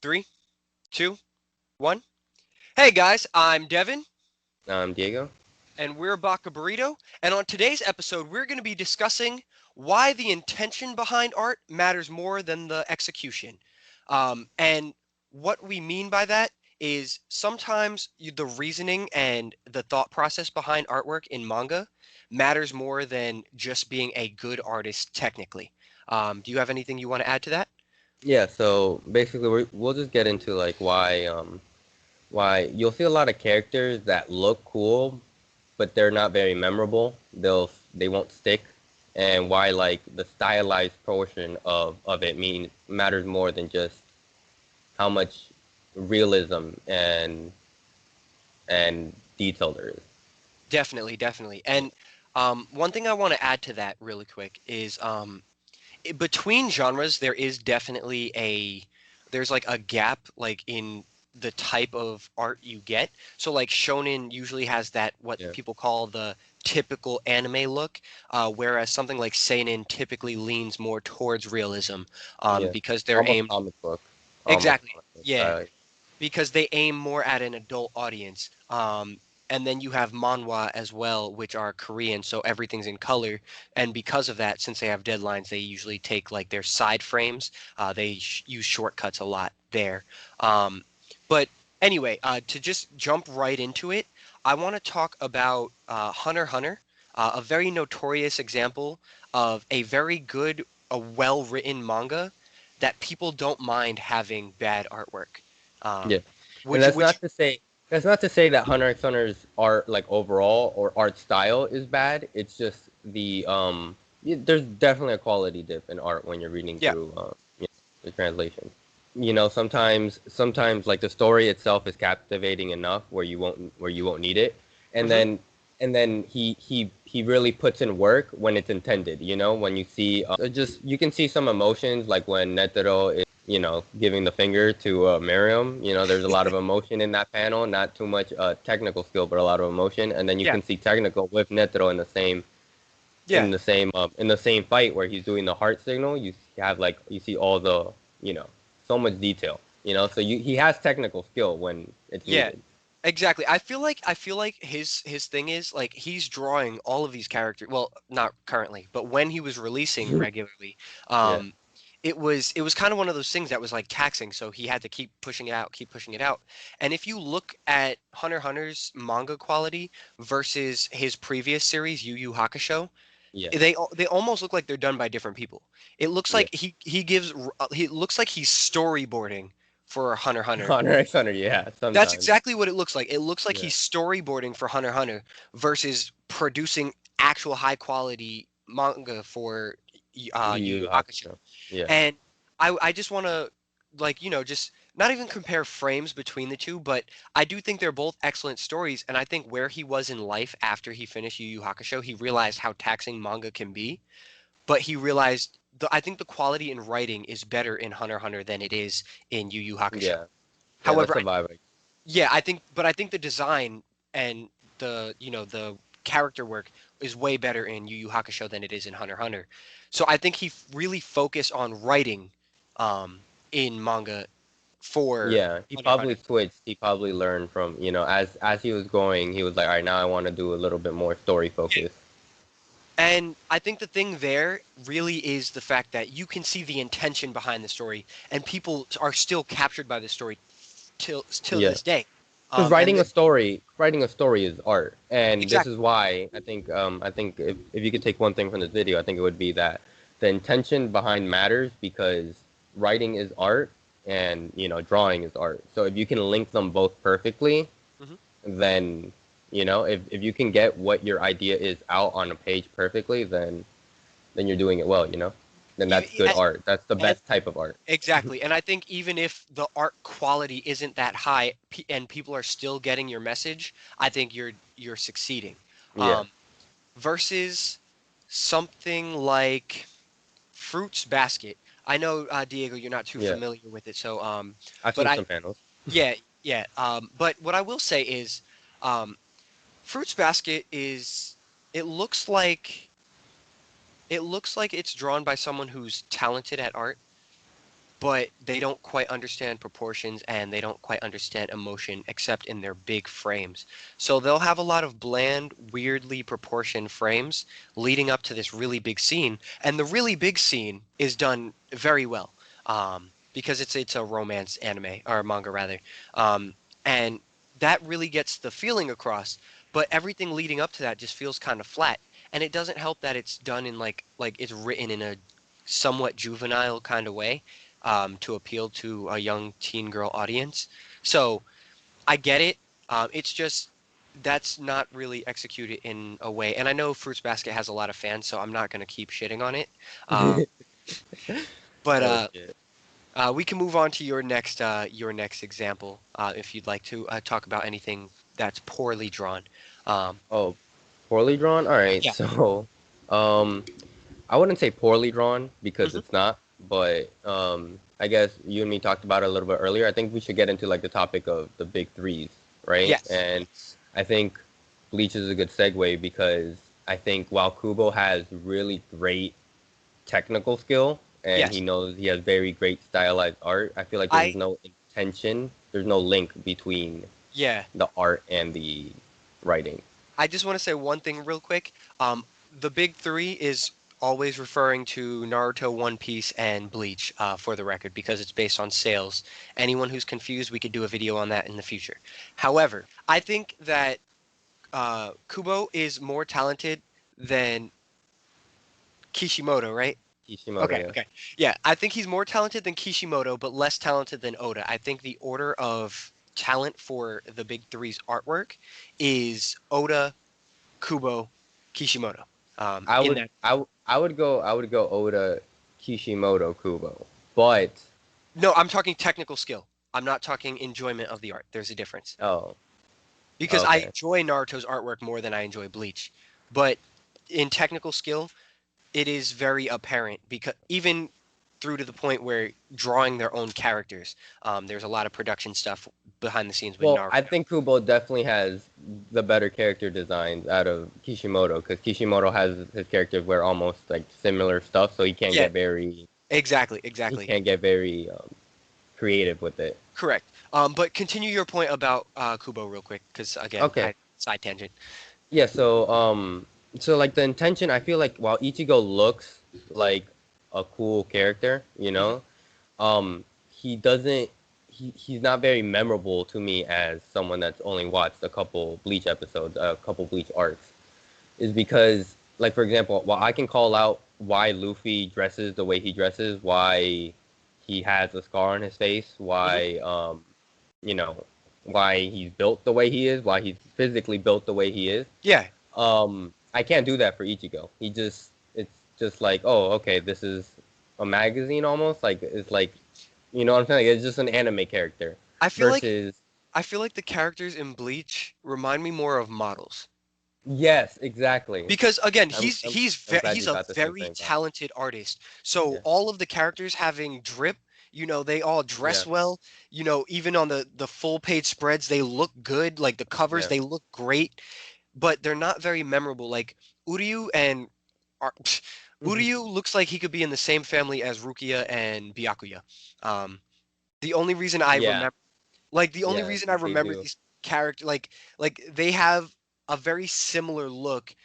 Three, two, one. Hey guys, I'm Devin, Diego. and we're Baka Burrito. And on today's episode, we're going to be discussing why the intention behind art matters more than the execution. And what we mean by that is sometimes the reasoning and the thought process behind artwork in manga matters more than just being a good artist technically. Do you have anything you want to add to that? Yeah, so basically we'll just get into like why you'll see a lot of characters that look cool, but they're not very memorable. They won't stick, and why like the stylized portion of it matters more than just how much realism and detail there is. Definitely, definitely. Yeah. And one thing I want to add to that really quick is between genres there is definitely there's like a gap like in the type of art you get. So like shonen usually has that what Yeah. people call the typical anime look, whereas something like seinen typically leans more towards realism, Yeah. because they're Almost aimed comic book. Almost exactly, comic book yeah, style. because they aim more at an adult audience. And then you have manhwa as well, which are Korean, so everything's in color. And because of that, since they have deadlines, they usually take like their side frames. They use shortcuts a lot there. Um, but anyway, to just jump right into it, I want to talk about Hunter x Hunter, a very notorious example of a very good, a well-written manga that people don't mind having bad artwork. Yeah. Um, And which that's not to say that Hunter x Hunter's art like overall or art style is bad. It's just there's definitely a quality dip in art when you're reading yeah, through the translation. Sometimes like the story itself is captivating enough where you won't need it. And hmm then he really puts in work when it's intended, when you see just you can see some emotions like when Netero is giving the finger to Miriam. There's a lot of emotion in that panel, not too much technical skill, but a lot of emotion. And then you yeah, can see technical with Netero yeah, in the same fight where he's doing the heart signal. You have like you see all the you know so much detail. So he has technical skill when it's yeah. needed. Exactly. I feel like his thing is like he's drawing all of these characters. Well, not currently, but when he was releasing regularly, Yeah, um, it was kind of one of those things that was like taxing. So he had to keep pushing it out, keep pushing it out. And if you look at Hunter x Hunter's manga quality versus his previous series, Yu Yu Hakusho, yeah, they almost look like they're done by different people. It looks yeah. like he looks like he's storyboarding for Hunter x Hunter. Hunter x Hunter, yeah, That's sometimes. exactly what it looks like. It looks like Yeah, he's storyboarding for Hunter x Hunter versus producing actual high quality manga for Yu Yu Yu Yu Hakusho. Hakusho. Yeah, And I just want to like just not even compare frames between the two, but I do think they're both excellent stories. And I think where he was in life after he finished Yu Yu Hakusho, he realized how taxing manga can be. But he realized I think the quality in writing is better in Hunter x Hunter than it is in Yu Yu Hakusho. yeah, yeah. That's However, the vibe. yeah, I think the design and the character work is way better in Yu Yu Hakusho than it is in Hunter x Hunter. So I think he really focused on writing in manga for Yeah, he Hunter x probably Hunter. switched. He probably learned from, as he was going, he was like, all right, now I want to do a little bit more story Yeah. focus. And I think the thing there really is the fact that you can see the intention behind the story, and people are still captured by the story till Yeah. this day. Because And writing a story is art, and this exactly, is why I think if you could take one thing from this video, I think it would be that the intention behind matters because writing is art and drawing is art. So if you can link them both perfectly, hmm then if you can get what your idea is out on a page perfectly, then you're doing it well. Then even, that's good art. That's the best type of art. exactly. And I think even if the art quality isn't that high and people are still getting your message, I think you're succeeding. Yeah, Um, versus something like Fruits Basket. I know Diego, you're not too yeah. familiar with it, so I've but seen some panels. yeah, yeah. But what I will say is, um, Fruits Basket it looks like it looks like it's drawn by someone who's talented at art. but they don't quite understand proportions and they don't quite understand emotion except in their big frames. So they'll have a lot of bland, weirdly proportioned frames leading up to this really big scene, and the really big scene is done very well. Because it's a romance anime or manga rather. Um, and that really gets the feeling across, but everything leading up to that just feels kind of flat. And it doesn't help that it's done in like it's written in a somewhat juvenile kind of way, to appeal to a young teen girl audience. So I get it. It's just that's not really executed in a way. And I know Fruits Basket has a lot of fans, so I'm not going to keep shitting on it. Um, but Oh shit. we can move on to your next example, if you'd like to talk about anything that's poorly drawn. Um, Oh, poorly drawn. All right. yeah. So, um, I wouldn't say poorly drawn because Hmm. it's not, but I guess you and me talked about it a little bit earlier. I think we should get into like the topic of the big threes, right? Yes. And Yes. I think Bleach is a good segue because I think while Kubo has really great technical skill and he Yes. knows he has very great stylized art, I feel like there's I no intention, there's no link between yeah. the art and the writing. I just want to say one thing real quick. The big three is always referring to Naruto, One Piece, and Bleach, for the record, because it's based on sales. Anyone who's confused, we could do a video on that in the future. However, I think that Kubo is more talented than Kishimoto, right? Kishimoto, Okay, yeah. okay. Yeah, I think he's more talented than Kishimoto, but less talented than Oda. I think the order of talent for the big three's artwork is Oda, Kubo, Kishimoto. In that, I would go Oda, Kishimoto, Kubo. But no, I'm talking technical skill. I'm not talking enjoyment of the art. There's a difference. oh, Because I okay. enjoy Naruto's artwork more than I enjoy Bleach. But in technical skill, it is very apparent because even through to the point where drawing their own characters, there's a lot of production stuff behind the scenes with Well, I Naruto. think Kubo definitely has the better character designs out of Kishimoto because Kishimoto has his characters wear almost like similar stuff, so Yeah, exactly, he exactly. can't get very creative with it. Correct. But continue your point about Kubo real quick, because again, Okay. I side tangent. Yeah, so like the intention, I feel like while Ichigo looks like a cool character, Hmm. he doesn't he's not very memorable to me as someone that's only watched a couple Bleach episodes, a couple Bleach arcs. Is because like for example, while I can call out why Luffy dresses the way he dresses, why he has a scar on his face, Hmm. why you know, why he's built the way he is, why he's physically built the way he is. Yeah, I can't do that for Ichigo. It's just like, oh, okay, this is a magazine almost. Like it's like, you know what I'm saying? Like, it's just an anime character I feel like versus I feel like the characters in Bleach remind me more of models. yes, exactly. Because again, I'm I'm I'm glad he's you a got the same very thing, thought. talented artist. So Yeah, all of the characters having drip, they all yeah, dress well. Even on the full page spreads, they look good. Like the covers, yeah, they look great, but they're not very memorable. Like Uryu and Ar- Uryu looks like he could be in the same family as Rukia and Byakuya. Um, the only reason I yeah, remember like the only yeah. reason I They remember do. these characters like they have a very similar look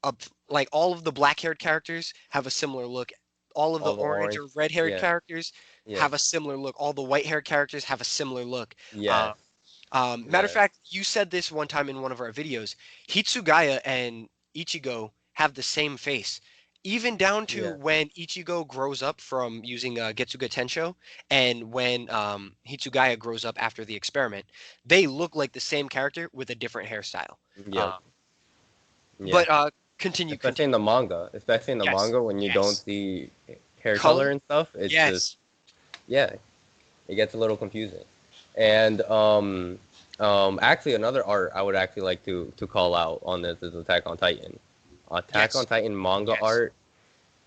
up like all of the black-haired characters have a similar look. All of the All the orange orange. or red-haired Yeah, characters yeah, have a similar look. All the white-haired characters have a similar look. Uh, yes, Matter of yes, fact, you said this one time in one of our videos. Hitsugaya and Ichigo have the same face. Even down to yeah, when Ichigo grows up from using Getsuga Tensho, and when Hitsugaya grows up after the experiment, they look like the same character with a different hairstyle. yeah, Uh, yeah. but continue, Especially in continue. the manga, especially in the Yes, manga when you don't yes. see hair color Color? and stuff, it's just Yes. yeah, it gets a little confusing. And actually, another art I would actually like to call out on this is Attack on Titan. Attack on Yes. Titan manga Yes. art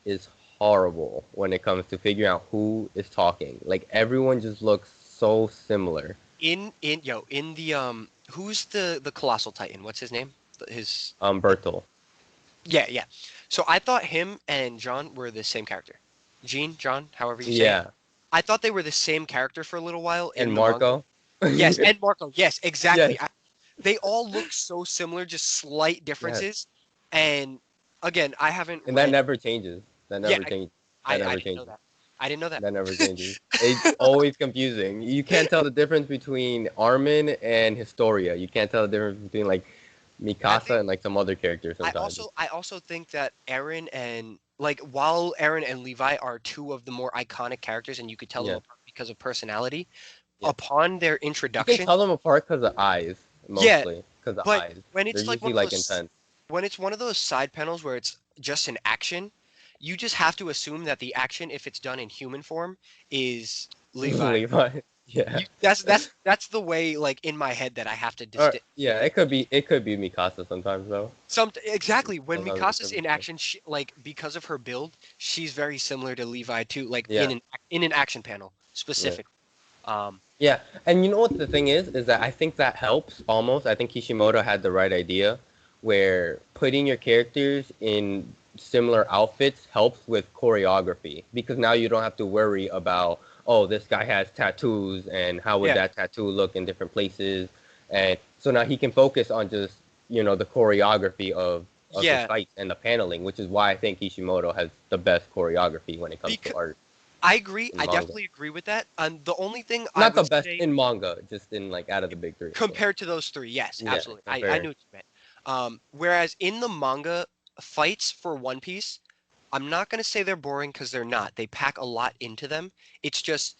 is horrible when it comes to figuring out who is talking. Like everyone just looks so similar. In the who's the colossal titan? What's his name? His the Bertel. Yeah, yeah. So I thought him and John were the same character. John, however you say it. Yeah, I thought they were the same character for a little while And in the manga. Marco. Yes, and Marco. Yes, exactly. Yes. They all look so similar, just slight Yes. differences. And again, I haven't And that read. never changes. That Yeah, never changes. That I never didn't know changes. that. I didn't know that. That never changes. It's always confusing. You can't tell the difference between Armin and Historia. You can't tell the difference between like I Mikasa think and like some other characters I sometimes. also I also think that Aaron and like while Aaron and Levi are two of the more iconic characters, and you could tell them Yeah. apart because of personality, Yeah. upon their You can introduction, tell them apart because of eyes, yeah. mostly. Because of But eyes. when They're it's like one usually of like those intense. when it's one of those side panels where it's just an action, you just have to assume that the action, if it's done in human form, is Levi. Levi. Yeah. That's the way like in my head that I have to Or yeah, distinguish. it could be Mikasa sometimes though. Exactly when Sometimes it Mikasa's could be in Mikasa. action, like because of her build, she's very similar to Levi too, like Yeah. in an action panel Yeah. specifically. Um, Yeah, and you know what the thing is that I think that helps almost. I think Kishimoto had the right idea where putting your characters in similar outfits helps with choreography because now you don't have to worry about, oh, this guy has tattoos and how would yeah, that tattoo look in different places. And so now he can focus on just, the choreography of his yeah. fights and the paneling, which is why I think Kishimoto has the best choreography when it comes to Because art I agree, in I manga. definitely agree with that. And the only thing I Not the would best say in manga, just in like out of the big three. Yeah, compared to those three, yes, yeah, absolutely, I compare. knew what you meant. Whereas in the manga fights for One Piece, I'm not gonna say they're boring because they're not. They pack a lot into them. It's just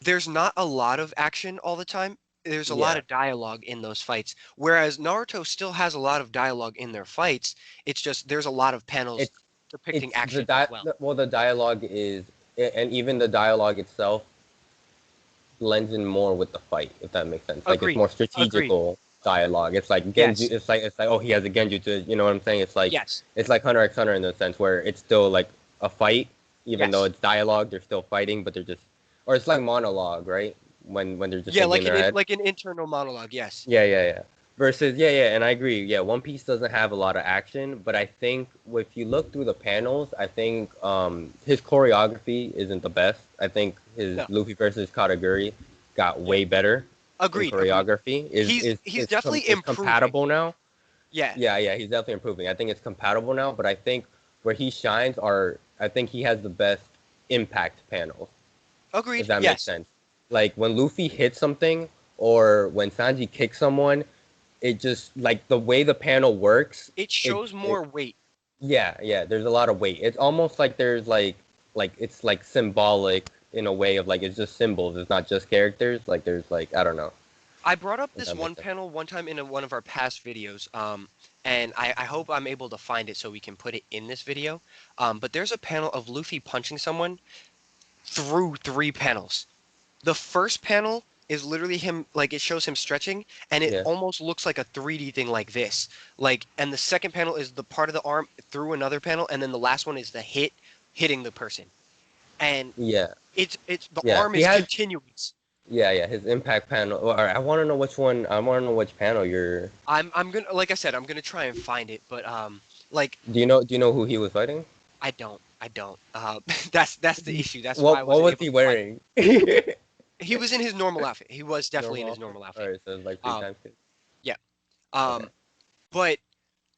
there's not a lot of action all the time. There's a lot Yeah, of dialogue in those fights. Whereas Naruto still has a lot of dialogue in their fights. It's just there's a lot of panels it's depicting the action as well. well, the dialogue is, and even the dialogue itself blends in more with the fight, if that makes sense. Like it's Agreed. more Agreed. strategical dialogue. It's like Genju. Yes. It's like oh, he has a Genjutsu. You know what I'm saying? Yes. It's like Hunter x Hunter in the sense where it's still like a fight, even though Yes. it's dialogue. They're still fighting, but they're just, or it's like monologue, right? When they're just Yeah, thinking in their head. like an internal monologue. Yes. Yeah, yeah, yeah. Versus, yeah, yeah, and I agree. Yeah, One Piece doesn't have a lot of action, but I think if you look through the panels, I think his choreography isn't the best. I think his No. Luffy versus Kataguri got Yeah. way better in Agreed. Agreed. choreography. He's definitely Is improving. compatible now. Yeah. Yeah, yeah, he's definitely improving. I think it's compatible now, but I think where he shines are I think he has the best impact panels, if Agreed. that makes Yes. sense. Like when Luffy hits something or when Sanji kicks someone, it just like the way the panel works, It it shows it more weight. yeah, yeah, there's a lot of weight. It's almost like there's like it's like symbolic in a way of like it's just symbols. It's not just characters. Like there's like I don't know I brought up if this that one makes sense. panel one time in one of our past videos, and I hope I'm able to find it so we can put it in this video. But there's a panel of Luffy punching someone through three panels. The first panel is literally him, like it shows him stretching, and it Yeah, almost looks like a 3D thing like this. Like, and the second panel is the part of the arm through another panel, and then the last one is the hitting the person. And yeah, it's the yeah. arm He is has continuous. yeah, yeah. His impact panel. All right, I want to know which one. I want to know which panel you're. I'm gonna like I said, I'm gonna try and find it, but like Do you know who he was fighting? I don't. That's the issue. That's why I What wasn't was able he to find it. wearing? He was in his normal outfit. He was definitely in Normal his outfit. normal All outfit. right, so it's like three Um, times. yeah. Okay. Um, but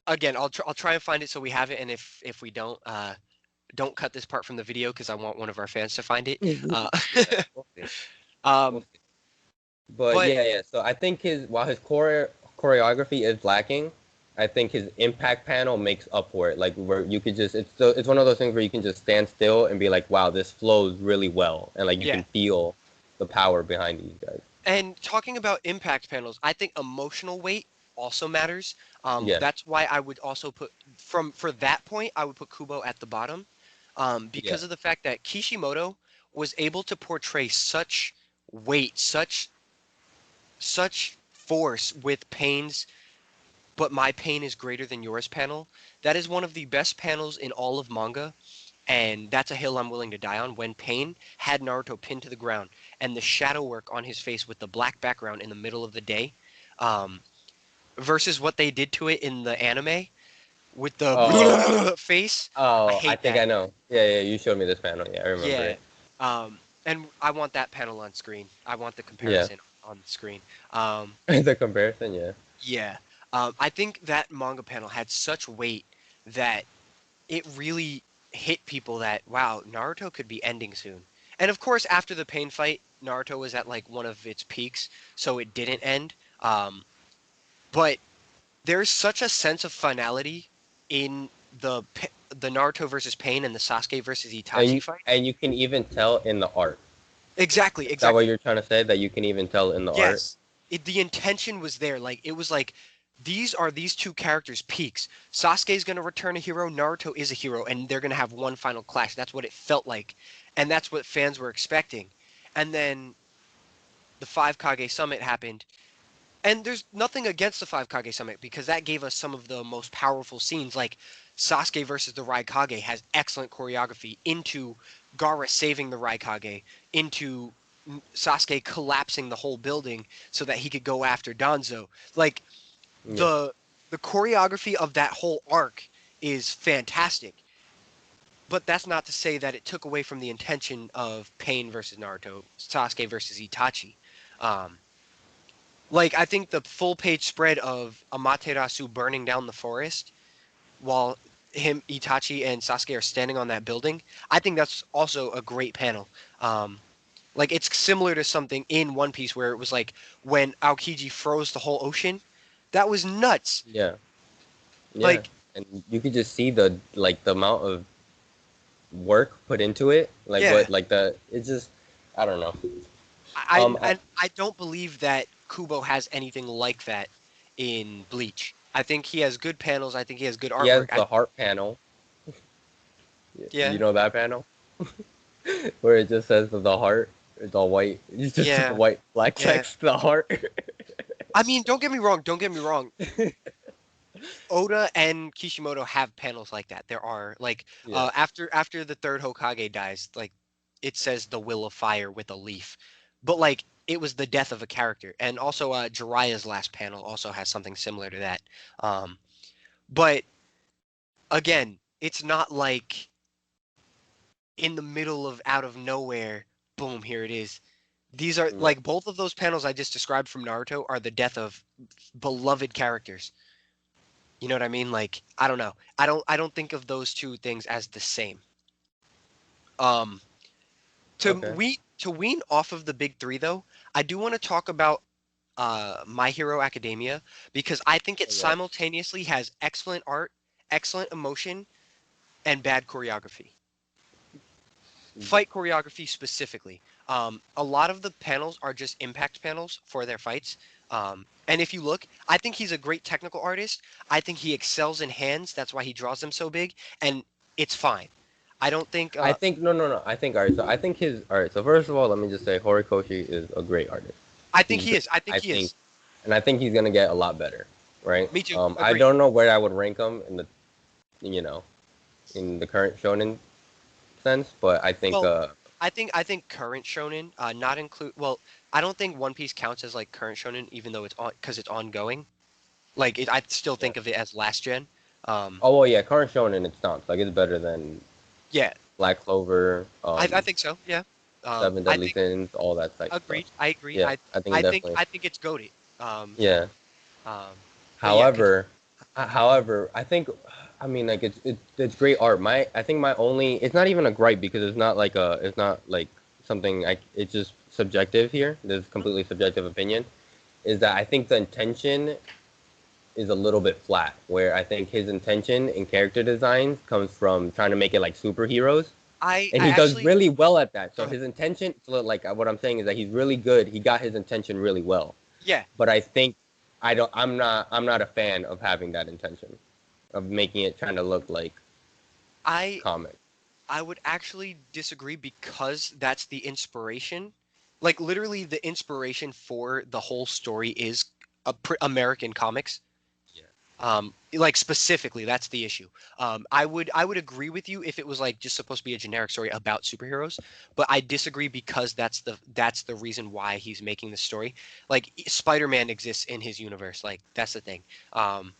again, I'll try and find it so we have it, and if we don't cut this part from the video because I want one of our fans to find it. Uh, Yeah, we'll see. We'll um, see. But but yeah, yeah. So I think his while his choreography is lacking, I think his impact panel makes up for it. Like where you could just it's one of those things where you can just stand still and be like, wow, this flows really well, and like you yeah, can feel the power behind these guys. and talking about impact panels, I think emotional weight also matters. Yeah, That's why I would also put for that point I would put Kubo at the bottom, yeah, because of the fact that Kishimoto was able to portray such weight, such force with Pain's but my pain is greater than yours panel. That is one of the best panels in all of manga, and that's a hill I'm willing to die on. When Pain had Naruto pinned to the ground and the shadow work on his face with the black background in the middle of the day, um, versus what they did to it in the anime with Oh, the face. I oh, I hate think that. I know. Yeah, yeah. You showed me this panel. Yeah, I remember Yeah. it. Um, and I want that panel on screen. I want the Yeah. comparison on the screen. Um, The comparison, yeah. yeah. I think that manga panel had such weight that it really hit people that wow, Naruto could be ending soon. And of course, after the pain fight, Naruto was at like one of its peaks, so it didn't end. But there's such a sense of finality in the Naruto versus Pain and the Sasuke versus Itachi fight. And you can even tell in the art. Exactly, Is that what exactly. you're trying to say? That you can even tell in the art? Yes. The intention was there. Like it was like these are these two characters' peaks. Sasuke's gonna return a hero, Naruto is a hero, and they're gonna have one final clash. That's what it felt like. And that's what fans were expecting. And then the five Kage summit happened. And there's nothing against the five Kage summit because that gave us some of the most powerful scenes. Like Sasuke versus the Raikage has excellent choreography into Gaara saving the Raikage, into Sasuke collapsing the whole building so that he could go after Danzo. Like Yeah. the choreography of that whole arc is fantastic. But that's not to say that it took away from the intention of Pain versus Naruto, Sasuke versus Itachi. Um, like I think the full page spread of Amaterasu burning down the forest while him, Itachi, and Sasuke are standing on that building. I think that's also a great panel. Um, like it's similar to something in One Piece where it was like when Aokiji froze the whole ocean. That was nuts. Yeah. Yeah. Like And you could just see the the amount of work put into it. Like yeah, what like the it's just I don't know. I, I don't believe that Kubo has anything like that in Bleach. I think he has good panels. I think he has good he artwork. has the heart panel. You Yeah, know that panel where it just says the heart. It's all white. It's just yeah, white black yeah. text. The heart. I mean, don't get me wrong. Don't get me wrong. Oda and Kishimoto have panels like that. There are like Yeah. after the third Hokage dies, like it says the will of fire with a leaf. But like it was the death of a character. And also Jiraiya's last panel also has something similar to that. Um but again, it's not like in the middle of out of nowhere, boom, here it is. These are Yeah. like both of those panels I just described from Naruto are the death of beloved characters. You know what I mean? Like, I don't know. I don't think of those two things as the same. Um Okay. to wean off of the big 3 though, I do want to talk about My Hero Academia because I think it Oh, yeah. simultaneously has excellent art, excellent emotion, and bad choreography. Fight choreography specifically. A lot of the panels are just impact panels for their fights. And if you look, I think he's a great technical artist. I think he excels in hands. That's why he draws them so big, and it's fine. I don't think. I think no. I think all right. So I think his all right. So first of all, let me just say Horikoshi is a great artist. I think He's he great. is. I think I he think, is. and I think he's gonna get a lot better, right? Me too. I Agreed. don't know where I would rank him in the you know in the current shonen sense, but I think Well, I think current shonen, not include. Well, I don't think One Piece counts as like current shonen, even though it's on because it's ongoing. Like I still yeah. think of it as last gen. Um, Oh well, yeah, current shonen it stomps like it's better than yeah, Black Clover, I think so. Yeah. Seven I Deadly think Sins, all that type stuff. agreed. I agree. Yeah, I I think it I think definitely. I think it's goaded. Yeah. Um, but yeah, However, I think, I mean, like it's great art. I think my only, it's not even a gripe because it's not like something it's just subjective here. This is completely subjective opinion. Is that I think the intention is a little bit flat. Where I think his intention in character designs comes from trying to make it like superheroes, and I he does actually really well at that. go So ahead. his intention, so like what I'm saying is that he's really good. He got his intention really well, Yeah, but I think I'm not a fan of having that intention of making it trying to look like I comic. I would actually disagree because that's the inspiration. Like literally, the inspiration for the whole story is American comics. Yeah. Like specifically, that's the issue. I would agree with you if it was like just supposed to be a generic story about superheroes, but I disagree because that's the reason why he's making the story. Like Spider-Man exists in his universe. Like that's the thing. Um,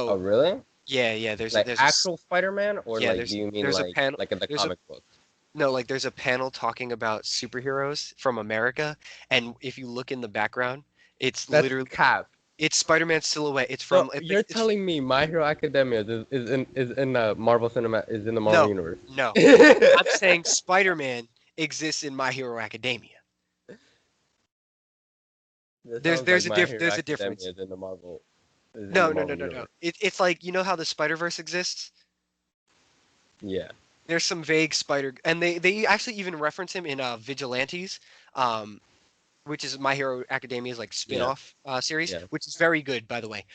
Oh so really? yeah, yeah. There's a, Like there's a s- actual Spider-Man, or yeah like do there's you mean there's a panel like in the there's a comic books? No, like there's a panel talking about superheroes from America, and if you look in the background, it's That's literally cap. it's Spider-Man's silhouette. It's So from it's like you're it's telling me My Hero Academia is in the Marvel Cinema is in the Marvel no, universe? no. I'm saying Spider-Man exists in My Hero Academia. That sounds like My Hero There's a Academia difference. is in the Marvel is in the No, no, no, Marvel no, no. universe. It's like you know how the Spider-Verse exists? Yeah, There's some vague spider, and they actually even reference him in Vigilantes, um, which is My Hero Academia's like yeah, spin-off series, yeah. which is very good, by the way.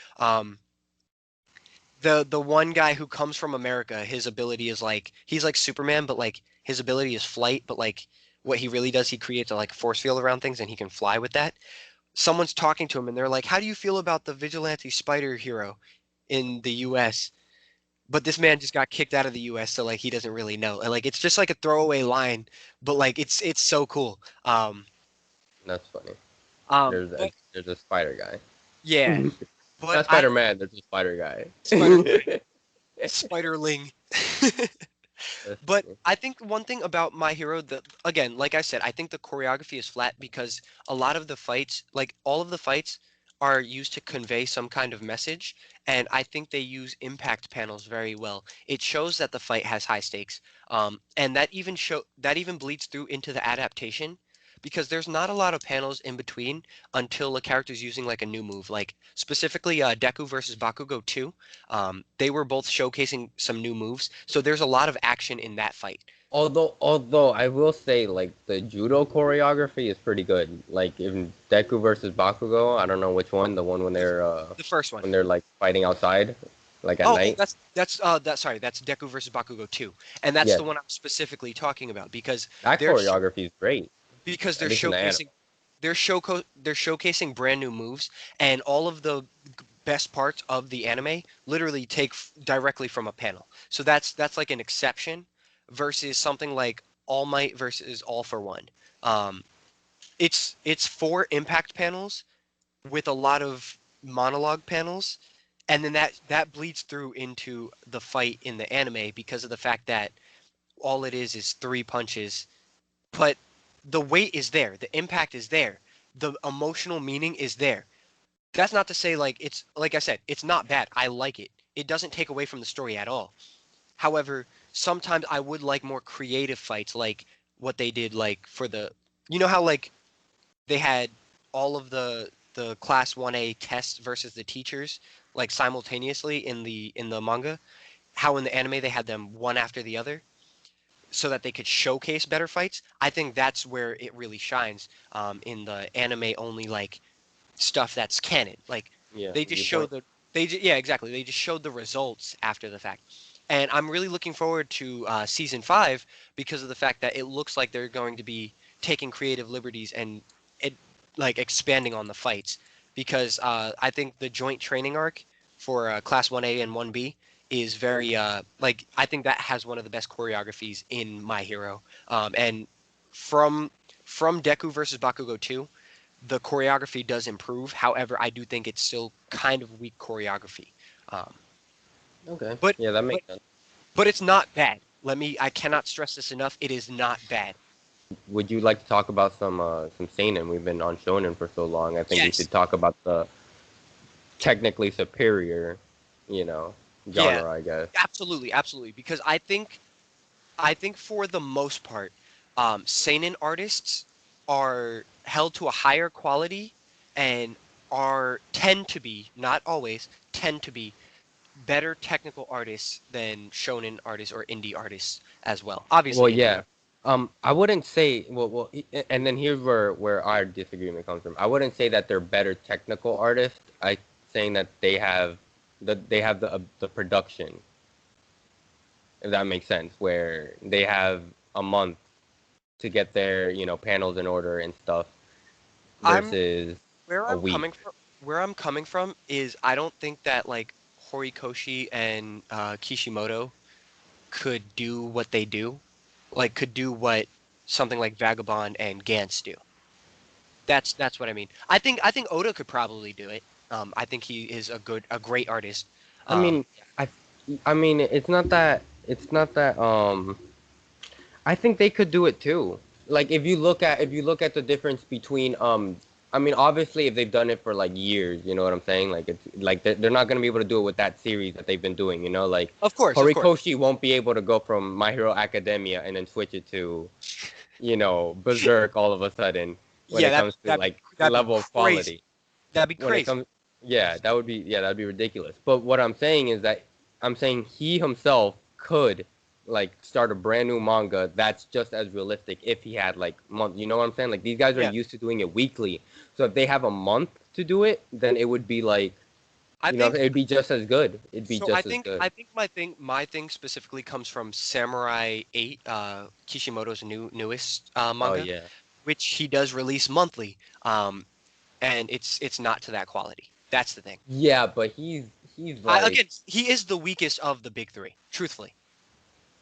The one guy who comes from America, his ability is like he's like Superman, but like his ability is flight, but like what he really does, he creates a like force field around things, and he can fly with that. Someone's talking to him, and they're like, "How do you feel about the vigilante spider hero in the U.S.?" But this man just got kicked out of the U.S., so like he doesn't really know. And like it's just like a throwaway line, but like it's so cool. That's funny. But There's a Spider guy. yeah, but Not I Spider Man. There's a Spider guy. Spider Spiderling. That's But funny. I think one thing about My Hero, the again, like I said, I think the choreography is flat because a lot of the fights, like all of the fights, are used to convey some kind of message, and I think they use impact panels very well. It shows that the fight has high stakes, and that even bleeds through into the adaptation because there's not a lot of panels in between until a character's using like a new move, like specifically Deku versus Bakugo 2. They were both showcasing some new moves, so there's a lot of action in that fight. Although I will say like the judo choreography is pretty good. Like in Deku versus Bakugo, I don't know which one, the one The first one. when they're like fighting outside, like at Oh, night. that's Deku versus Bakugo 2. And that's Yes, the one I'm specifically talking about because that they're sh choreography is great, because at least in the anime. they're showcasing brand new moves and all of the best parts of the anime literally take directly from a panel. So that's like an exception versus something like All Might versus All for One. Um, it's four impact panels with a lot of monologue panels, and then that bleeds through into the fight in the anime because of the fact that all it is three punches, but the weight is there, the impact is there, the emotional meaning is there. That's not to say like it's like I said, it's not bad. I like it. It doesn't take away from the story at all. However, sometimes I would like more creative fights like what they did like for the you know how like they had all of the class 1A tests versus the teachers like simultaneously in the manga, how in the anime they had them one after the other so that they could showcase better fights. I think that's where it really shines in the anime only like stuff that's canon. Like Yeah, they just show viewpoint. the yeah, exactly. They just showed the results after the fact. And I'm really looking forward to season 5 because of the fact that it looks like they're going to be taking creative liberties and it like expanding on the fights because I think the joint training arc for class 1A and 1B is very like I think that has one of the best choreographies in My Hero. And from Deku versus Bakugo 2, the choreography does improve. However, I do think it's still kind of weak choreography. Um, Okay, but yeah, that but makes sense. but it's not bad. I cannot stress this enough. It is not bad. Would you like to talk about some seinen? We've been on shonen for so long. I think we Yes. should talk about the technically superior, you know, Yeah. genre, I guess. Absolutely, absolutely. Because I think for the most part, seinen artists are held to a higher quality and are tend to be, not always, tend to be better technical artists than shonen artists or indie artists as well. Well, Obviously, indie yeah. artists. I wouldn't say and then here's where our disagreement comes from. I wouldn't say that they're better technical artists. I saying that they have the production, if that makes sense, where they have a month to get their panels in order and stuff I'm versus where a I'm week. coming from. Where I'm coming from is I don't think that like Horikoshi and Kishimoto could do what they do, like could do what something like Vagabond and Gantz do. That's what I mean. I think Oda could probably do it. I think he is a great artist. I Um, mean, I I mean it's not that I think they could do it too. Like if you look at the difference between I mean obviously if they've done it for like years, you know what I'm saying? Like it's like they're not gonna be able to do it with that series that they've been doing, you know? Like Of course, of course. Horikoshi won't be able to go from My Hero Academia and then switch it to, Berserk all of a sudden when Yeah, it comes to like that'd be level of crazy. quality. That'd be When it crazy. comes, yeah, that'd be ridiculous. But what I'm saying is that I'm saying he himself could like start a brand new manga that's just as realistic if he had like month. You know what I'm saying? Like these guys are Yeah, used to doing it weekly, so if they have a month to do it, then it would be like, I think it'd be just as good. It'd be so. I just as think good. I think my thing specifically comes from Samurai 8, Kishimoto's newest Oh manga, yeah, which he does release monthly. And it's not to that quality. That's the thing. yeah, but he's I like, again, he is the weakest of the big three, truthfully.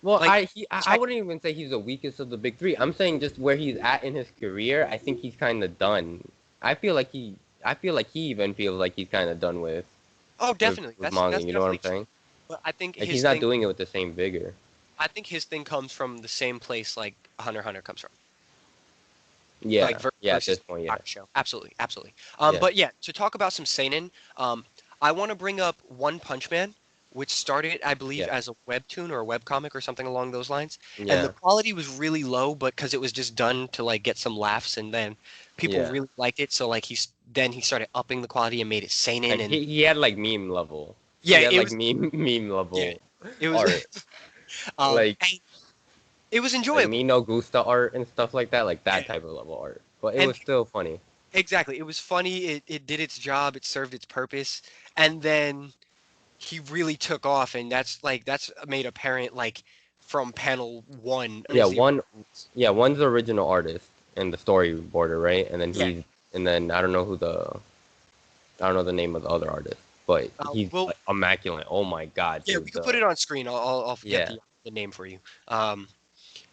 well, Like I tech, wouldn't even say he's the weakest of the big three. I'm saying just where he's at in his career. I think he's kind of done. I feel like he I feel like he even feels like he's kind of done with oh, definitely. with manga. That's You know what I'm definitely true. saying? But I think Like he's his not thing, doing it with the same vigor. I think his thing comes from the same place like Hunter x Hunter comes from. Like Yeah, yeah. At versus this point, yeah, Bakas show. Absolutely, absolutely. yeah, But yeah, to talk about some seinen, I want to bring up One Punch Man, which started, I believe, yeah, as a webtoon or a webcomic or something along those lines, and the yeah, quality was really low, but because it was just done to like get some laughs, and then people yeah. really liked it, so like he started upping the quality and made it seinen, Like and he had like meme level. yeah, He had it like was meme yeah, level it was art. Like and it was like enjoyable. me no gusta art and stuff like that. Like Yeah, that type of level art. But it and was still funny. exactly, it was funny. It did its job. It served its purpose, and then he really took off, and that's made apparent like from panel one Yeah, is the one's the original artist and the storyboarder, right? And then yeah. I don't know the name of the other artist, but he's Well, like immaculate. Oh my god, yeah, dude. we could put it on screen. I'll get Yeah, the name for you. Um,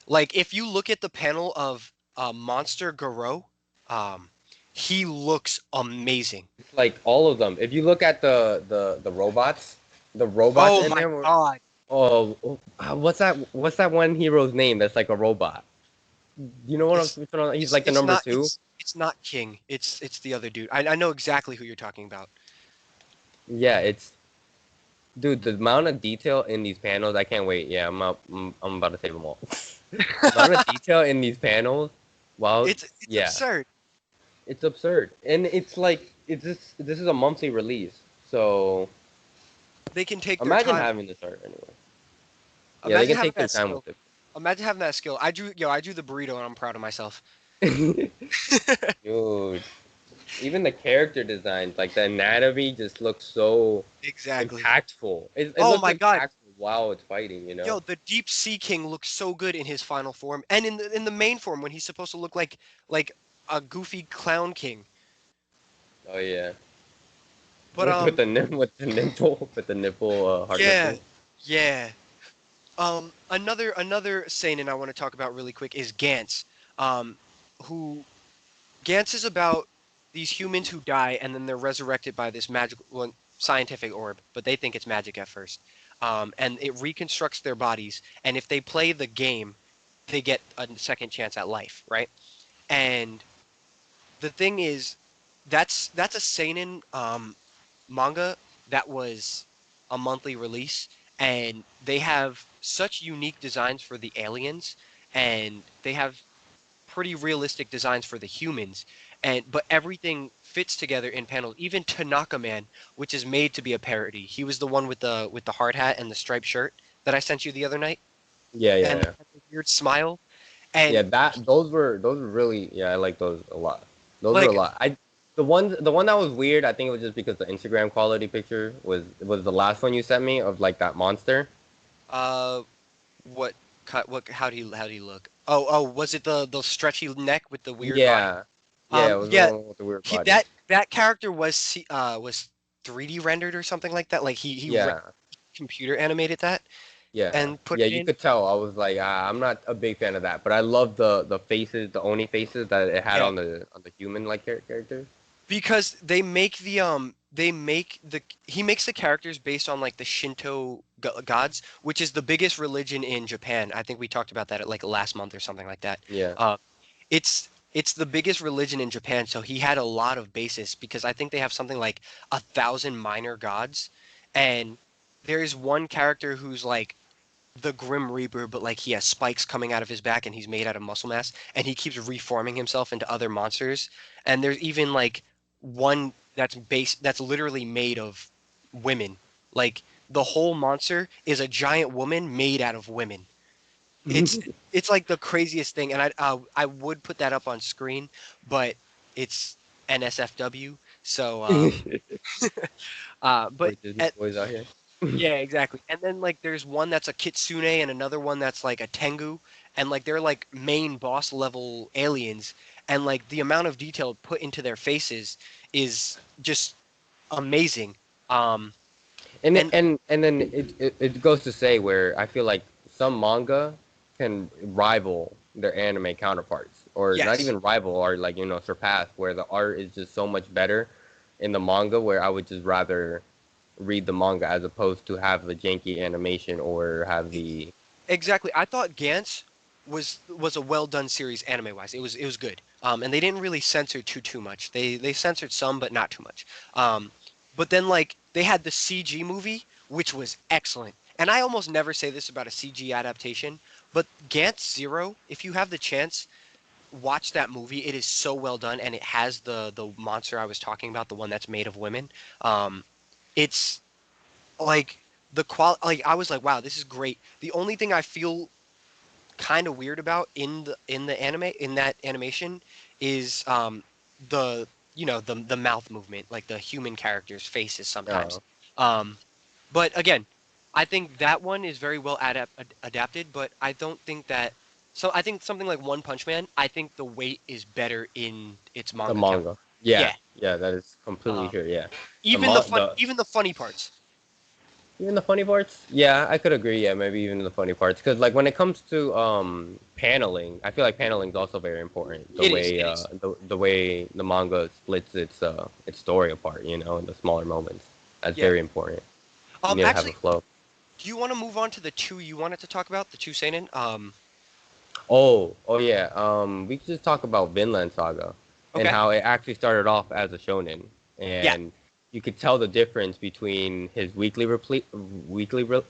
like if you look at the panel of Monster Garou, um, he looks amazing. it's like all of them. If you look at the robots, the robots Oh in my there were, God! what's that one hero's name that's like a robot? You know what I'm It's speaking on? He's like the number two. it's not King. It's the other dude. I know exactly who you're talking about. Yeah, it's dude, the amount of detail in these panels, I can't wait. Yeah, I'm about to save them all. The amount of detail in these panels, wow, It's yeah, absurd. it's absurd. And it's like this is a monthly release. So They can take their imagine time. having this art anyway. Yeah, they Imagine can having take their that time skill. with Imagine having that skill. I drew the burrito, and I'm proud of myself. it. Dude, even the character designs, like the anatomy just looks so Exactly. impactful. It Oh looks my God. impactful while it's fighting, you Yo, know? the Deep Sea King looks so good in his final form, and in the main form when he's supposed to look like a goofy clown king. Oh yeah. But With the nipple heart yeah, nipple. yeah. Another seinen I want to talk about really quick is Gantz. Um, who Gantz is about these humans who die and then they're resurrected by this magical, well, scientific orb, but they think it's magic at first. And it reconstructs their bodies, and if they play the game, they get a second chance at life, right? And the thing is, that's a seinen manga that was a monthly release, and they have such unique designs for the aliens, and they have pretty realistic designs for the humans, and but everything fits together in panels. Even Tanaka Man, which is made to be a parody, he was the one with the hard hat and the striped shirt that I sent you the other night, Yeah, yeah, and yeah. the weird smile, Yeah, and that those were really, yeah, I like those a lot. Those were a like lot. The one that was weird, I think it was just because the Instagram quality picture was the last one you sent me of like that monster. uh what what how do you look? Oh, was it the stretchy neck with the weird body? Yeah. Yeah, it was the Yeah, one with the weird he body. that character was 3D rendered or something like that. Like Yeah. computer animated that Yeah. and put Yeah, it you in could tell. I was like, I'm not a big fan of that, but I love the faces, the Oni faces that it had yeah on the human like characters. because they make they make the he makes the characters based on like the Shinto gods, which is the biggest religion in Japan. I think we talked about that at like last month or something like that. Yeah. Uh, it's the biggest religion in Japan, so he had a lot of basis because I think they have something like 1,000 minor gods, and there's one character who's like the Grim Reaper, but like he has spikes coming out of his back and he's made out of muscle mass, and he keeps reforming himself into other monsters. And there's even like one that's literally made of women. Like the whole monster is a giant woman made out of women. It's it's like the craziest thing, and I would put that up on screen, but it's NSFW, so For but Disney boys out here. yeah, exactly. And then like there's one that's a kitsune and another one that's like a tengu, and like they're like main boss level aliens, and like the amount of detail put into their faces is just amazing. Um and And then it goes to say where I feel like some manga can rival their anime counterparts, or not yes, even rival, or like surpass, where the art is just so much better in the manga, where I would just rather read the manga as opposed to have the janky animation or have the exactly. I thought Gantz was a well done series anime wise. It was good. And they didn't really censor too much. They censored some, but not too much. But then like they had the CG movie, which was excellent. And I almost never say this about a CG adaptation, but Gantz Zero, if you have the chance, watch that movie. It is so well done, and it has the monster I was talking about, the one that's made of women. Um, it's like like I was like, wow, this is great. The only thing I feel kind of weird about in the anime in that animation is the the mouth movement, like the human characters' faces uh, sometimes. Um, but again, I think that one is very well adapted, but I don't think that. So I think something like One Punch Man, I think the weight is better in its the manga manga. counterpart. Yeah, Yeah. yeah, that is completely Um, true. Yeah, even the fun, the even the funny parts. even the funny parts. Yeah, I could agree. Yeah, maybe even the funny parts, because like when it comes to paneling, I feel like paneling is also very important. It is. It is. The way the manga splits its story apart, in the smaller moments. That's Yeah. very important. You need to have a Actually, flow. do you want to move on to the two you wanted to talk about, the two seinen? Oh yeah. We could just talk about Vinland Saga and Okay. how it actually started off as a shonen, Yeah. and you could tell the difference between his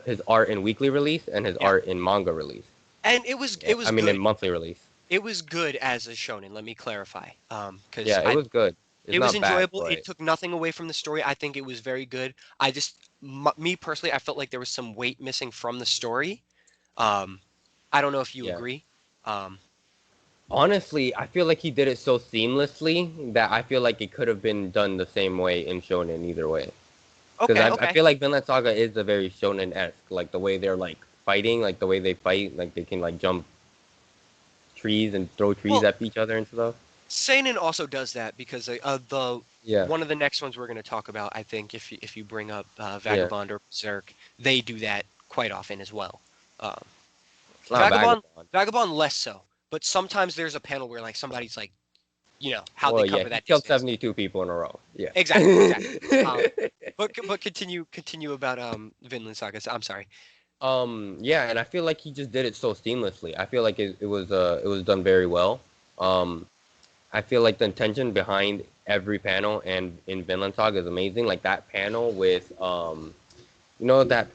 his art in weekly release and his Yeah. art in manga release. And it was Yeah, it was I mean in good. monthly release. It was good as a shonen. Let me clarify. Because Yeah, it was good. It's it was not bad, enjoyable. It but took nothing away from the story. I think it was very good. I just, me personally, I felt like there was some weight missing from the story. Um, I don't know if you yeah. agree. Um, Honestly, I feel like he did it so seamlessly that I feel like it could have been done the same way in shonen either way. Because okay, I okay. feel like Vinland Saga is a very shonen-esque, like the way they're like fighting, like the way they fight, like they can like jump trees and throw trees Well, at each other and stuff. seinen also does that because the Yeah, one of the next ones we're going to talk about, I think, if you bring up yeah. Vagabond or Berserk, they do that quite often as well. Um, It's not Vagabond, vagabond. Vagabond less so, but sometimes there's a panel where like somebody's like, how they Well, yeah, cover he that killed distance. 72 people in a row. Yeah. Exactly, exactly. But continue about Vinland Saga. I'm sorry. Yeah, and I feel like he just did it so seamlessly. I feel like it was done very well. Um, I feel like the intention behind every panel and in Vinland Saga is amazing. Like that panel with that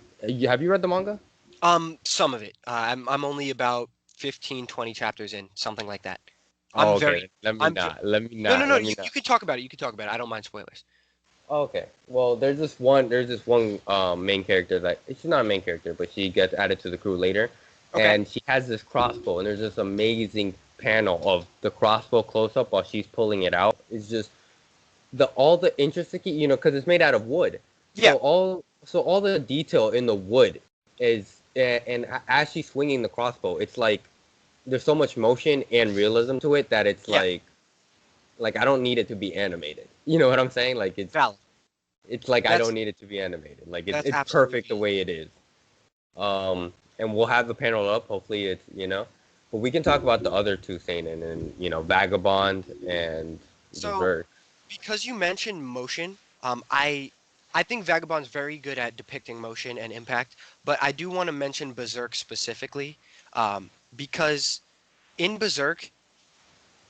have you read the manga? Some of it. I'm only about 15, 20 chapters in, something like that. I'm Oh, very okay. Let me I'm not. Let me No, no, not. no. Let me You not. can talk about it. You can talk about it. I don't mind spoilers. Oh, okay. Well, there's this one main character that she's not a main character, but she gets added to the crew later, Okay. and she has this crossbow, and there's this amazing panel of the crossbow close up while she's pulling it out. It's just the all the intricacy, because it's made out of wood, Yeah. so all the detail in the wood is, and as she's swinging the crossbow, it's like there's so much motion and realism to it that it's Yeah. like I don't need it to be animated. You know what I'm saying? Like Valid. it's like I don't That's need it to be animated. Like it's that's it's perfect the absolutely. way it is. And we'll have the panel up. Hopefully, but we can talk about the other two seinen and Vagabond and So Berserk. because you mentioned motion, I think Vagabond's very good at depicting motion and impact, but I do want to mention Berserk specifically, because in Berserk,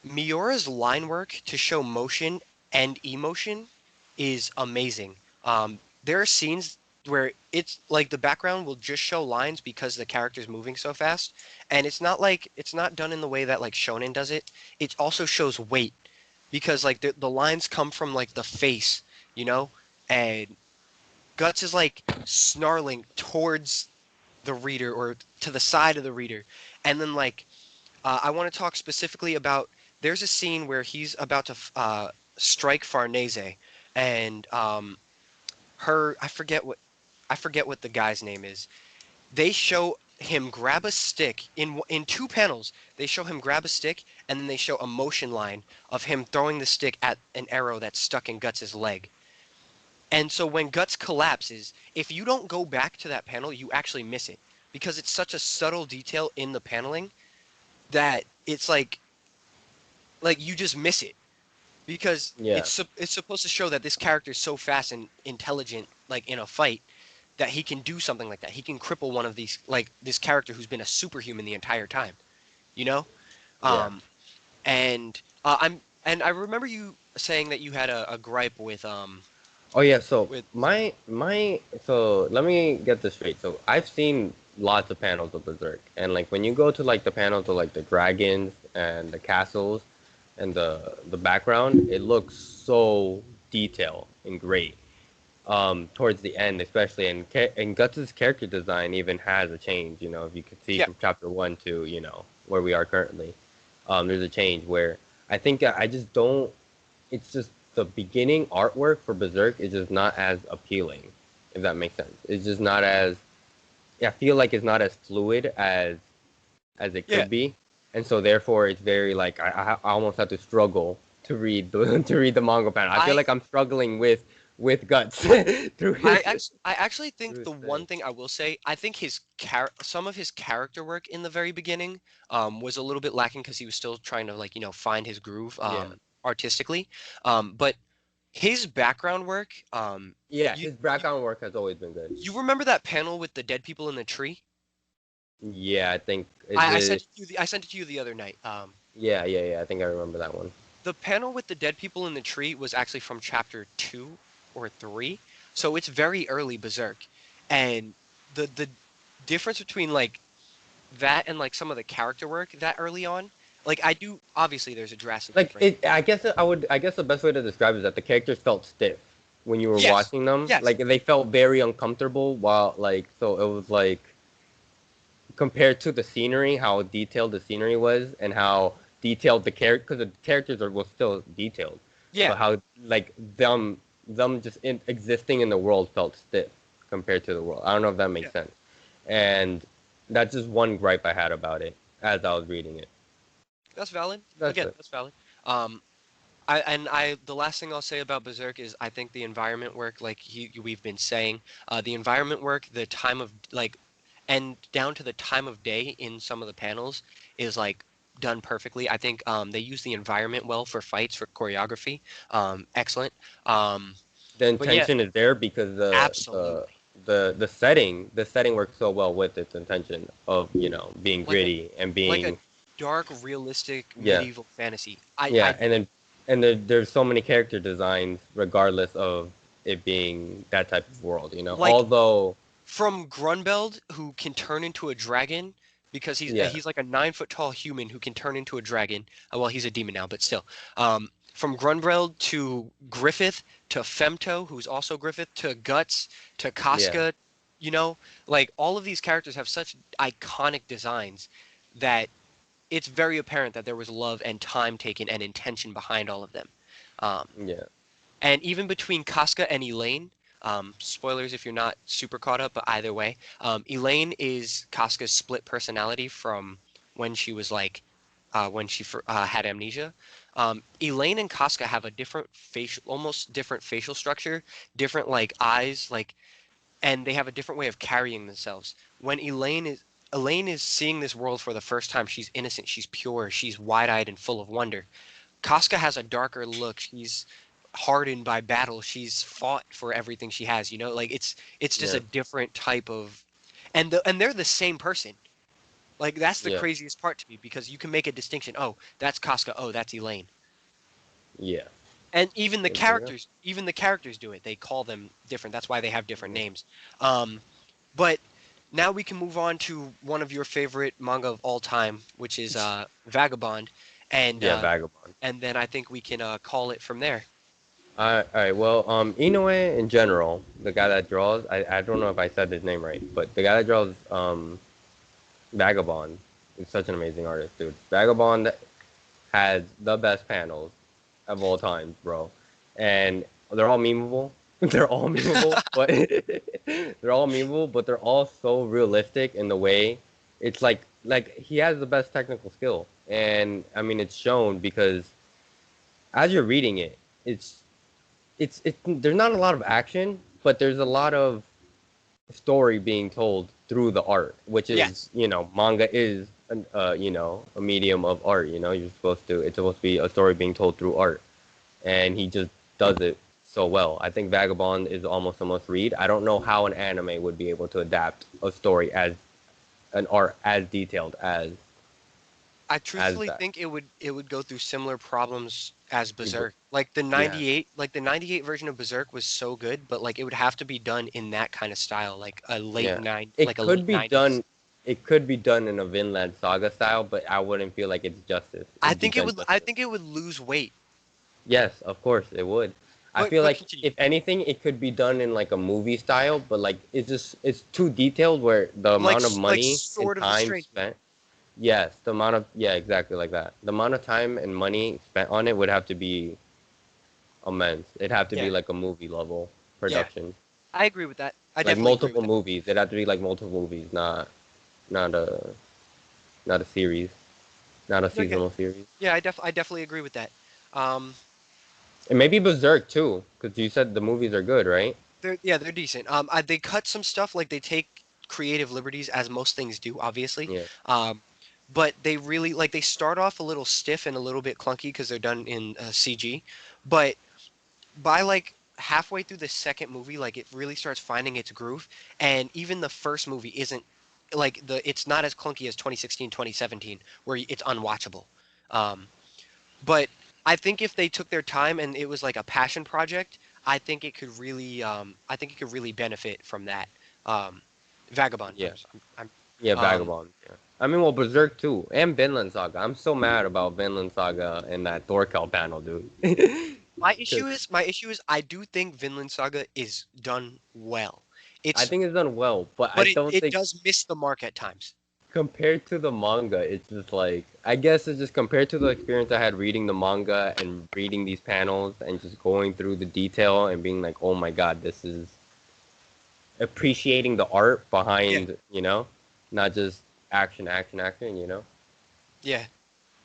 Miora's line work to show motion and emotion is amazing. There are scenes where it's like the background will just show lines because the character's moving so fast, and it's not done in the way that like Shonen does it. It also shows weight because like the lines come from like the face, you know, and Guts is like snarling towards the reader or to the side of the reader, and then like I want to talk specifically about. There's a scene where he's about to strike Farnese, and her I forget what the guy's name is. They show him grab a stick in two panels. They show him grab a stick, and then they show a motion line of him throwing the stick at an arrow that's stuck in Guts's leg. And so when Guts collapses, if you don't go back to that panel, you actually miss it because it's such a subtle detail in the paneling that it's like you just miss it because Yeah, it's supposed to show that this character is so fast and intelligent like in a fight that he can do something like that. He can cripple one of these like this character who's been a superhuman the entire time, you know? yeah. Um and I remember you saying that you had a gripe Oh yeah, so with so let me get this straight. So I've seen lots of panels of Berserk, and like when you go to like the panels of like the dragons and the castles and the background, it looks so detailed and great. Towards the end, especially, and Guts's character design even has a change. You know, if you could see yeah, from chapter one to where we are currently, there's a change where I think I just don't. It's just the beginning artwork for Berserk is just not as appealing, if that makes sense. It's just not as I feel like it's not as fluid as it yeah. could be, and so therefore it's very like I almost have to struggle to read the to read the manga panel. I feel I like I'm struggling with Guts through I actually think through the his one thing. thing I will say, I think some of his character work in the very beginning was a little bit lacking because he was still trying to like, find his groove Yeah, artistically. But his background work, yeah. you His you background work has always been good. you remember that panel with the dead people in the tree? Yeah, I think is it. I sent it to you the other night. Yeah, yeah, yeah. I think I remember that one. The panel with the dead people in the tree was actually from chapter 2 or 3, so it's very early Berserk, and the difference between like that and like some of the character work that early on, like I do obviously there's a drastic Like difference. it, I guess the best way to describe it is that the characters felt stiff when you were Yes, watching them. yes, Like they felt very uncomfortable while like so it was like compared to the scenery, how detailed the scenery was and how detailed the character because the characters were still detailed, yeah, but how like them just existing in the world felt stiff compared to the world. I don't know if that yeah. makes sense. And that's just one gripe I had about it as I was reading it. That's valid. That's Again, it. that's valid. Um, I the last thing I'll say about Berserk is I think the environment work, like we've been saying, the environment work, the time of like, and down to the time of day in some of the panels is like done perfectly. I think they use the environment well for fights for choreography. Excellent. Um, The but yeah, intention is there because absolutely. the setting works so well with its intention of being Like a gritty and like a being dark, realistic yeah medieval fantasy. yeah and there's so many character designs regardless of it being that type of world, like although from Grunbeld, who can turn into a dragon because yeah he's like a 9 foot tall human who can turn into a dragon. Well, he's a demon now, but still. From Grunbeld to Griffith to Femto, who's also Griffith, to Guts to yeah Casca, like all of these characters have such iconic designs that it's very apparent that there was love and time taken and intention behind all of them. Um, yeah and even between Casca and Elaine, spoilers if you're not super caught up, but either way, Elaine is Casca's split personality from when she was like, when she had amnesia. Elaine and Casca have a different facial, almost different facial structure, different like eyes, like, and they have a different way of carrying themselves. When Elaine is seeing this world for the first time, she's innocent, she's pure, she's wide-eyed and full of wonder. Casca has a darker look. She's hardened by battle. She's fought for everything she has, like it's just a Yeah. different type of, and they're the same person. Like that's the Yeah. craziest part to me because you can make a distinction. Oh, that's Casca. Oh, that's Elaine. Yeah. And Yeah, there you go. even the characters do it. They call them different. That's why they have different Mhm. names. Um, but now we can move on to one of your favorite manga of all time, which is Vagabond, and Yeah, uh, Vagabond. and then I think we can call it from there. All right. Well, Inoue in general, the guy that draws, I don't know if I said his name right, but the guy that draws Vagabond is such an amazing artist, dude. Vagabond has the best panels of all time, bro. And they're all memeable. They're all memeable, but they're all memeable, but they're all so realistic in the way it's like he has the best technical skill. And I mean it's shown because as you're reading it, it's it's there's not a lot of action, but there's a lot of story being told through the art, which is, Yes. manga is a medium of art. It's supposed to be a story being told through art, and he just does it so well. I think Vagabond is almost a must read. I don't know how an anime would be able to adapt a story as an art as detailed I as truthfully that. think it would go through similar problems as It- Berserk. Like the Yeah, 98 like the 98 version of Berserk was so good, but like it would have to be done in that kind of style, yeah. like It a could late be 90s. done. It could be done in a Vinland Saga style, but I wouldn't feel like it's justice. I It'd be think it done would I justice. think it would lose weight. Yes, of course it would. I But feel but like continue. if anything, it could be done in like a movie style, but like it's too detailed where the amount of Like money and Sword of the time Strange Man. spent. Yes, the amount of yeah, exactly like that. The amount of time and money spent on it would have to be immense. It'd have to be Yeah. like a movie level Yeah. production, I agree with that. I like definitely agree with multiple that. movies. It'd have to be like multiple movies, not a not a series, not a Okay. seasonal series. Yeah, I definitely agree with that. Um And maybe Berserk too, because you said the movies are good, right? they're decent. They cut some stuff, like they take creative liberties as most things do, obviously. Yeah, Um, but they really like they start off a little stiff and a little bit clunky because they're done in CG. But by like halfway through the second movie, like it really starts finding its groove. And even the first movie isn't like it's not as clunky as 2016, 2017, where it's unwatchable. Um, but I think if they took their time and it was like a passion project, I think it could really benefit from that. Um, Vagabond. yeah. I'm Yeah, um, Vagabond. Yeah. I mean, well, Berserk too, and Vinland Saga. I'm so mad about Vinland Saga and that Thorkel panel, dude. Because my issue is I do think Vinland Saga is done well. I It's think it's done well, but I but don't it think does miss the mark at times. compared to the manga, it's just like I guess it's just compared to the experience I had reading the manga and reading these panels and just going through the detail and being like, oh my god, this is appreciating the art Yeah, behind, not just action, action, action, yeah.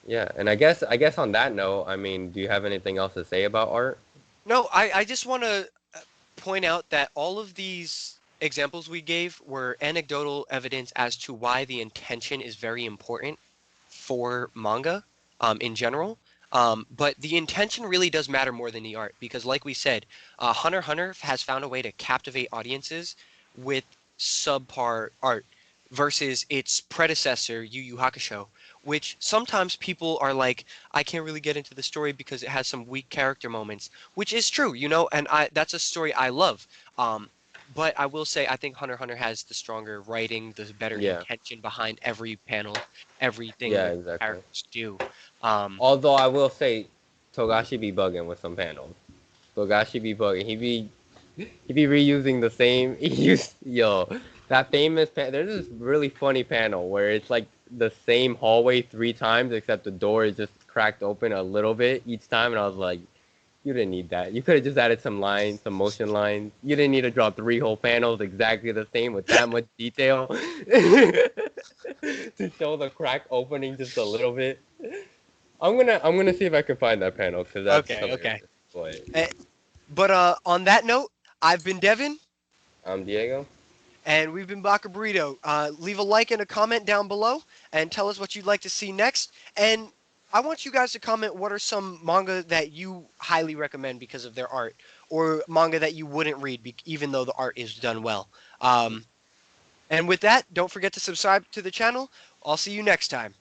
Yeah, and I guess on that note, I mean, do you have anything else to say about art? No, I just want to point out that all of these examples we gave were anecdotal evidence as to why the intention is very important for manga in general. But the intention really does matter more than the art because, like we said, Hunter x Hunter has found a way to captivate audiences with subpar art versus its predecessor, Yu Yu Hakusho, which sometimes people are like, I can't really get into the story because it has some weak character moments, which is true, and that's a story I love. Um, but I will say, I think Hunter x Hunter has the stronger writing, the better Yeah, intention behind every panel, everything yeah, the exactly. characters do. Um, Although I will say, Togashi be bugging with some panels. Togashi be bugging. He be reusing the same. He used that famous. There's this really funny panel where it's like the same hallway 3 times, except the door is just cracked open a little bit each time, and I was like, you didn't need that. You could have just added some lines, some motion lines. You didn't need to draw 3 whole panels exactly the same with that much detail to show the crack opening just a little bit. I'm gonna see if I can find that panel because that's okay, hilarious. okay. But Eh, but on that note, I've been Devin, I'm Diego. and we've been Baka Burrito. Leave a like and a comment down below, and tell us what you'd like to see next. And I want you guys to comment what are some manga that you highly recommend because of their art, or manga that you wouldn't read even though the art is done well. And with that, don't forget to subscribe to the channel. I'll see you next time.